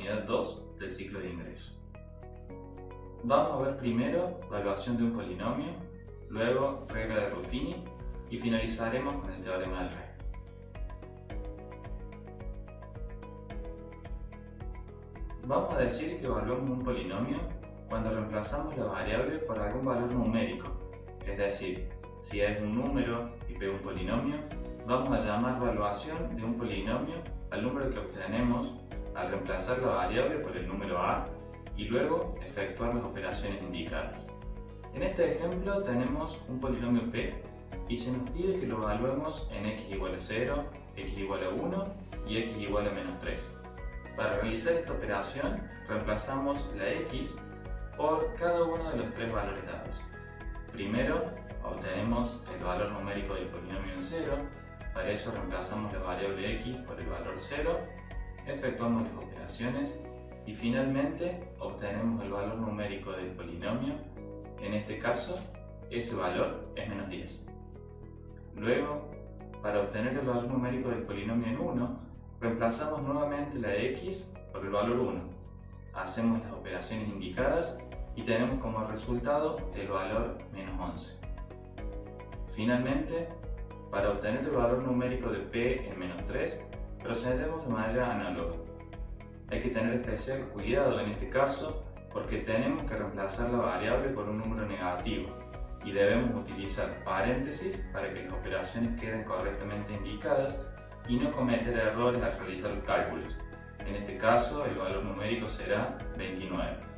unidad 2 del ciclo de ingreso. Vamos a ver primero la evaluación de un polinomio, luego regla de Ruffini y finalizaremos con el teorema del resto. Vamos a decir que evaluamos un polinomio cuando reemplazamos la variable por algún valor numérico, es decir, si es un número y P un polinomio, vamos a llamar evaluación de un polinomio al número que obtenemos al reemplazar la variable por el número a y luego efectuar las operaciones indicadas. En este ejemplo tenemos un polinomio P y se nos pide que lo evaluemos en x igual a 0, x igual a 1 y x igual a menos 3. Para realizar esta operación reemplazamos la x por cada uno de los tres valores dados. Primero obtenemos el valor numérico del polinomio en 0, para eso reemplazamos la variable x por el valor 0, efectuamos las operaciones y finalmente obtenemos el valor numérico del polinomio, en este caso ese valor es menos 10. Luego, para obtener el valor numérico del polinomio en 1, reemplazamos nuevamente la x por el valor 1, hacemos las operaciones indicadas y tenemos como resultado el valor menos 11. Finalmente, para obtener el valor numérico de p en menos 3, procedemos de manera análoga. Hay que tener especial cuidado en este caso porque tenemos que reemplazar la variable por un número negativo y debemos utilizar paréntesis para que las operaciones queden correctamente indicadas y no cometer errores al realizar los cálculos. En este caso, el valor numérico será 29.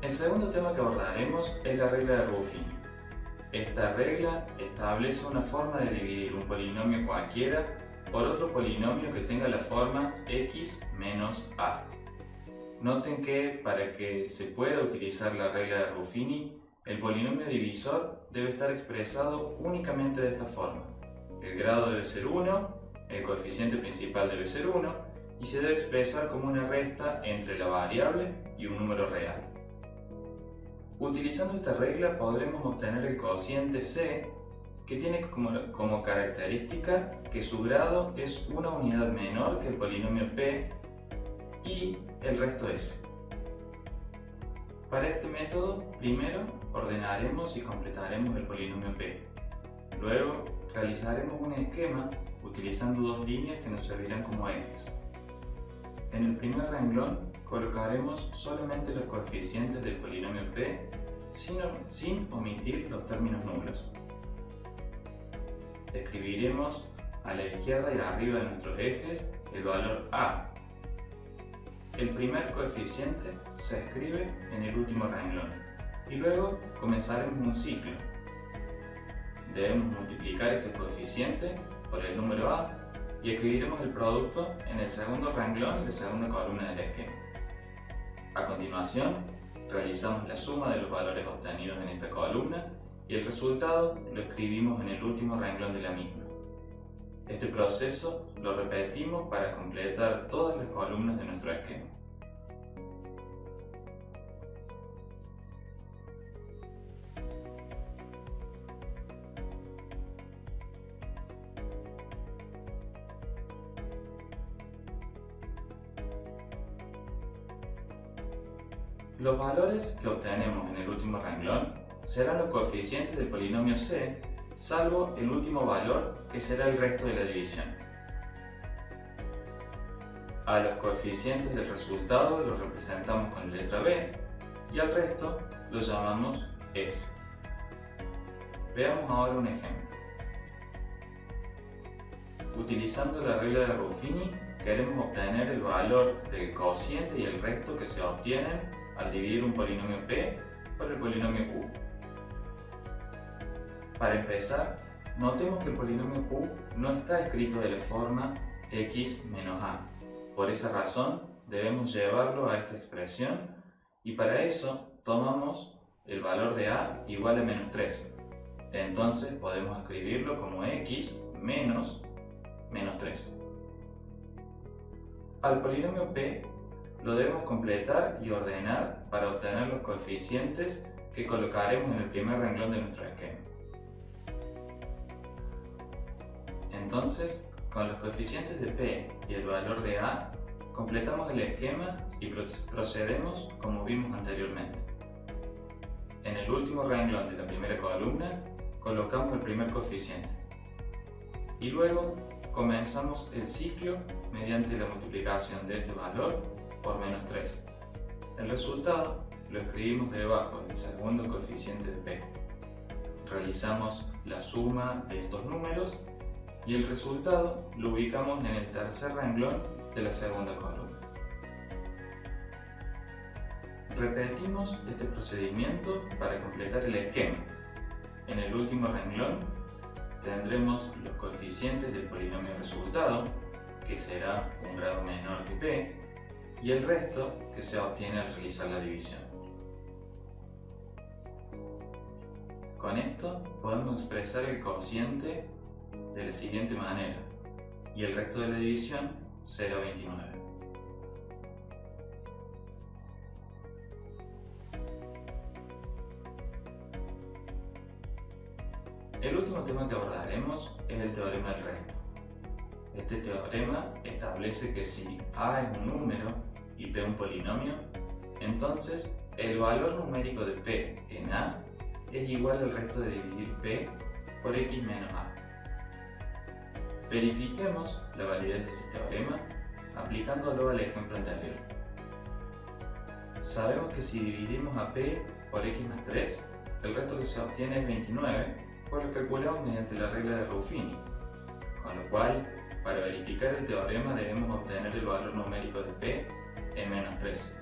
El segundo tema que abordaremos es la regla de Ruffini. Esta regla establece una forma de dividir un polinomio cualquiera por otro polinomio que tenga la forma x menos a. Noten que para que se pueda utilizar la regla de Ruffini, el polinomio divisor debe estar expresado únicamente de esta forma. El grado debe ser 1, el coeficiente principal debe ser 1 y se debe expresar como una resta entre la variable y un número real. Utilizando esta regla podremos obtener el cociente c, que tiene como característica que su grado es una unidad menor que el polinomio p y el resto s. Para este método, primero ordenaremos y completaremos el polinomio p. Luego realizaremos un esquema utilizando dos líneas que nos servirán como ejes. En el primer renglón colocaremos solamente los coeficientes del polinomio p sin omitir los términos nulos. Escribiremos a la izquierda y arriba de nuestros ejes el valor a. El primer coeficiente se escribe en el último renglón y luego comenzaremos un ciclo. Debemos multiplicar este coeficiente por el número a y escribiremos el producto en el segundo renglón y la segunda columna del esquema. A continuación, realizamos la suma de los valores obtenidos en esta columna y el resultado lo escribimos en el último renglón de la misma. Este proceso lo repetimos para completar todas las columnas de nuestro esquema. Los valores que obtenemos en el último renglón serán los coeficientes del polinomio c, salvo el último valor que será el resto de la división. A los coeficientes del resultado los representamos con la letra b y al resto los llamamos s. Veamos ahora un ejemplo. Utilizando la regla de Ruffini, queremos obtener el valor del cociente y el resto que se obtienen al dividir un polinomio p por el polinomio q. Para empezar, notemos que el polinomio q no está escrito de la forma x menos a. Por esa razón, debemos llevarlo a esta expresión y para eso tomamos el valor de a igual a menos 3. Entonces podemos escribirlo como x menos 3. Al polinomio p lo debemos completar y ordenar para obtener los coeficientes que colocaremos en el primer renglón de nuestro esquema. Entonces, con los coeficientes de P y el valor de A, completamos el esquema y procedemos como vimos anteriormente. En el último renglón de la primera columna, colocamos el primer coeficiente. Y luego comenzamos el ciclo mediante la multiplicación de este valor por menos 3. El resultado lo escribimos debajo del segundo coeficiente de P. Realizamos la suma de estos números y el resultado lo ubicamos en el tercer renglón de la segunda columna. Repetimos este procedimiento para completar el esquema. En el último renglón tendremos los coeficientes del polinomio resultado, que será un grado menor que P, y el resto que se obtiene al realizar la división. Con esto podemos expresar el cociente de la siguiente manera, y el resto de la división será 29. El último tema que abordaremos es el teorema del resto. Este teorema establece que si A es un número y P un polinomio, entonces el valor numérico de P en A es igual al resto de dividir P por X menos A. Verifiquemos la validez de este teorema aplicándolo al ejemplo anterior. Sabemos que si dividimos a P por X más 3, el resto que se obtiene es 29, pues lo calculamos mediante la regla de Ruffini, con lo cual, para verificar el teorema debemos obtener el valor numérico de P en menos 3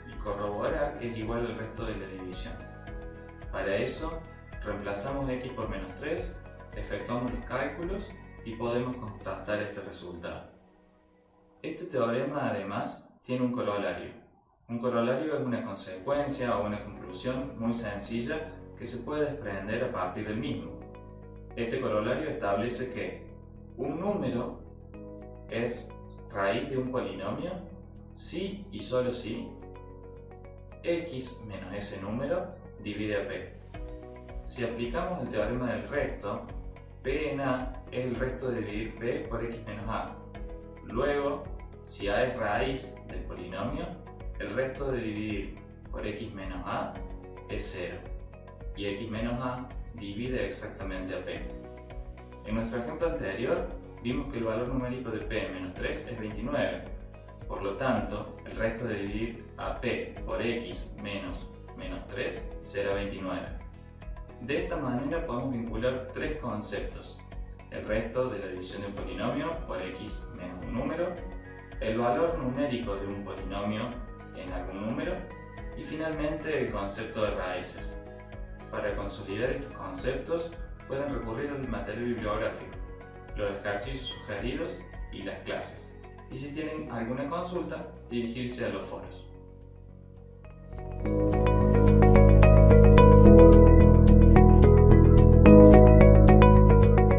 y corroborar que es igual al resto de la división. Para eso, reemplazamos X por menos 3, efectuamos los cálculos y podemos constatar este resultado. Este teorema además tiene un corolario. Un corolario es una consecuencia o una conclusión muy sencilla que se puede desprender a partir del mismo. Este corolario establece que un número es raíz de un polinomio si y solo si x menos ese número divide a p. Si aplicamos el teorema del resto, p en a es el resto de dividir p por x menos a. Luego, si a es raíz del polinomio, el resto de dividir por x menos a es 0 y x menos a divide exactamente a p. En nuestro ejemplo anterior vimos que el valor numérico de p menos 3 es 29, por lo tanto el resto de dividir a p por x menos 3 será 29. De esta manera podemos vincular tres conceptos: el resto de la división de un polinomio por x menos un número, el valor numérico de un polinomio en algún número y finalmente el concepto de raíces. Para consolidar estos conceptos pueden recurrir al material bibliográfico, los ejercicios sugeridos y las clases. Y si tienen alguna consulta, dirigirse a los foros.